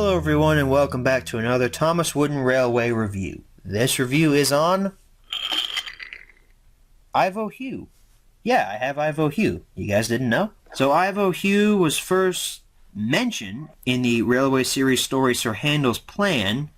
Hello everyone and welcome back to another Thomas Wooden Railway review. This review is on Ivo Hugh. Yeah, I have Ivo Hugh. You guys didn't know? So Ivo Hugh was first mentioned in the Railway series story Sir Handel's Plan.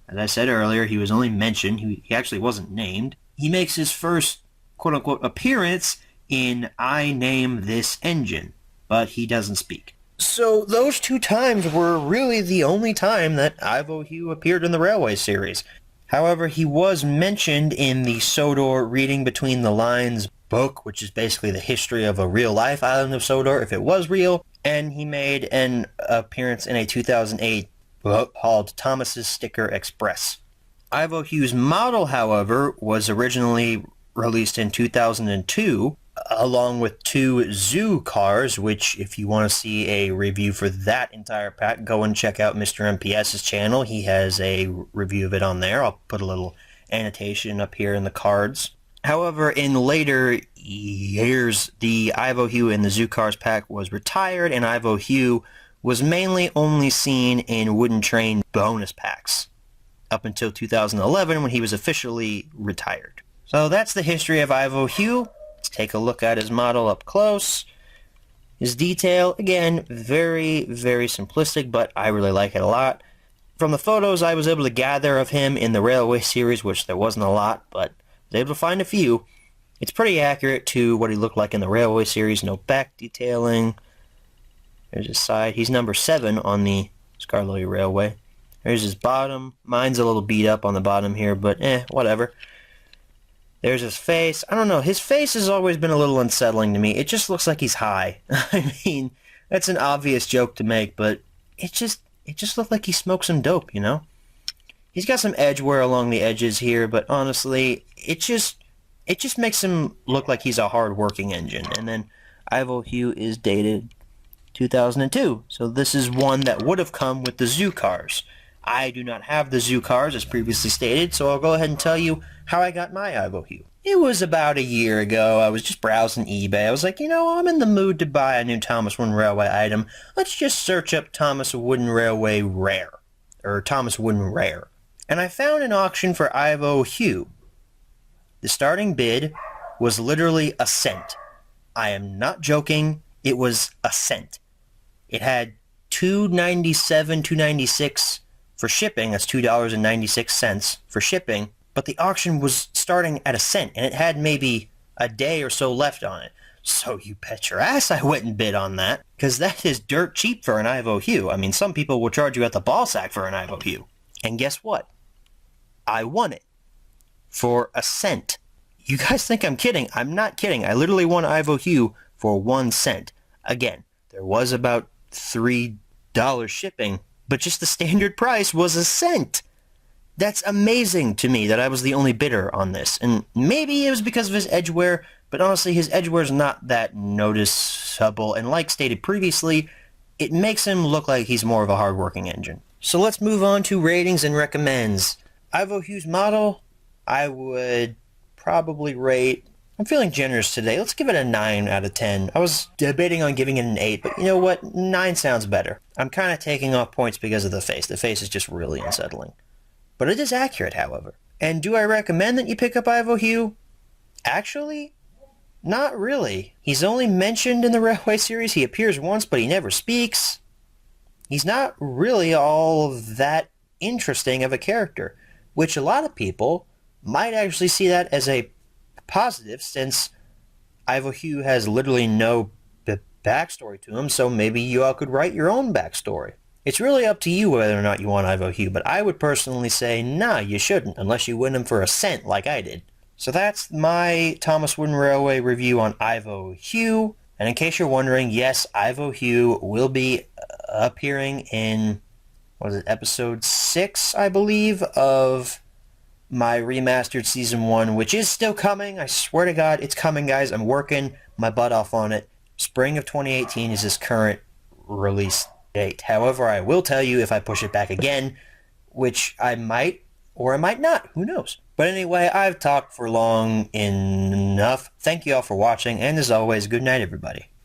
As I said earlier, he was only mentioned. He actually wasn't named. He makes his first quote-unquote appearance in I Name This Engine, but he doesn't speak. So those two times were really the only time that Ivo Hugh appeared in the Railway series. However, he was mentioned in the Sodor Reading Between the Lines book, which is basically the history of a real-life island of Sodor, if it was real, and he made an appearance in a 2008 book called Thomas's Sticker Express. Ivo Hugh's model, however, was originally released in 2002, along with two zoo cars, which if you want to see a review for that entire pack, go and check out Mr. MPS's channel. He has a review of it on there. I'll put a little annotation up here in the cards. However, in later years, the Ivo Hugh in the zoo cars pack was retired, and Ivo Hugh was mainly only seen in Wooden Train bonus packs up until 2011 when he was officially retired. So that's the history of Ivo Hugh. Let's take a look at his model up close. His detail, again, very, very simplistic, but I really like it a lot. From the photos I was able to gather of him in the Railway series, which there wasn't a lot, but I was able to find a few, it's pretty accurate to what he looked like in the Railway series. No back detailing. There's his side. He's number 7 on the Scarlet Railway. There's his bottom. Mine's a little beat up on the bottom here, but whatever. There's his face. I don't know. His face has always been a little unsettling to me. It just looks like he's high. I mean, that's an obvious joke to make, but it just looked like he smoked some dope, you know? He's got some edge wear along the edges here, but honestly, it just makes him look like he's a hard-working engine. And then Ivo Hugh is dated 2002, so this is one that would have come with the zoo cars. I do not have the zoo cars, as previously stated, so I'll go ahead and tell you how I got my Ivo Hugh. It was about a year ago. I was just browsing eBay. I was like, you know, I'm in the mood to buy a new Thomas Wooden Railway item. Let's just search up Thomas Wooden Railway Rare, or Thomas Wooden Rare. And I found an auction for Ivo Hugh. The starting bid was literally a cent. I am not joking. It was a cent. It had $2.97, $2.96 for shipping. That's $2.96 for shipping. But the auction was starting at a cent, and it had maybe a day or so left on it. So you bet your ass I went and bid on that, because that is dirt cheap for an Ivo Hugh. I mean, some people will charge you at the ball sack for an Ivo Hugh. And guess what? I won it for a cent. You guys think I'm kidding? I'm not kidding. I literally won Ivo Hugh for 1 cent. Again, there was about $3 shipping, but just the standard price was a cent. That's amazing to me that I was the only bidder on this. And maybe it was because of his edge wear, but honestly, his edge wear is not that noticeable. And like stated previously, it makes him look like he's more of a hard-working engine. So let's move on to ratings and recommends. Ivo Hugh's model, I would probably rate... I'm feeling generous today. Let's give it a 9 out of 10. I was debating on giving it an 8, but you know what? 9 sounds better. I'm kind of taking off points because of the face. The face is just really unsettling. But it is accurate, however. And do I recommend that you pick up Ivo Hugh? Actually, not really. He's only mentioned in the Railway series. He appears once, but he never speaks. He's not really all that interesting of a character, which a lot of people might actually see that as a positive, since Ivo Hugh has literally no backstory to him, so maybe you all could write your own backstory. It's really up to you whether or not you want Ivo Hugh, but I would personally say, nah, you shouldn't, unless you win him for a cent like I did. So that's my Thomas Wooden Railway review on Ivo Hugh. And in case you're wondering, yes, Ivo Hugh will be appearing in, episode 6, I believe, of my remastered Season 1, which is still coming. I swear to God, it's coming, guys. I'm working my butt off on it. Spring of 2018 is his current release date. However, I will tell you if I push it back again, which I might or I might not. Who knows? But anyway, I've talked for long enough. Thank you all for watching, and as always, good night, everybody.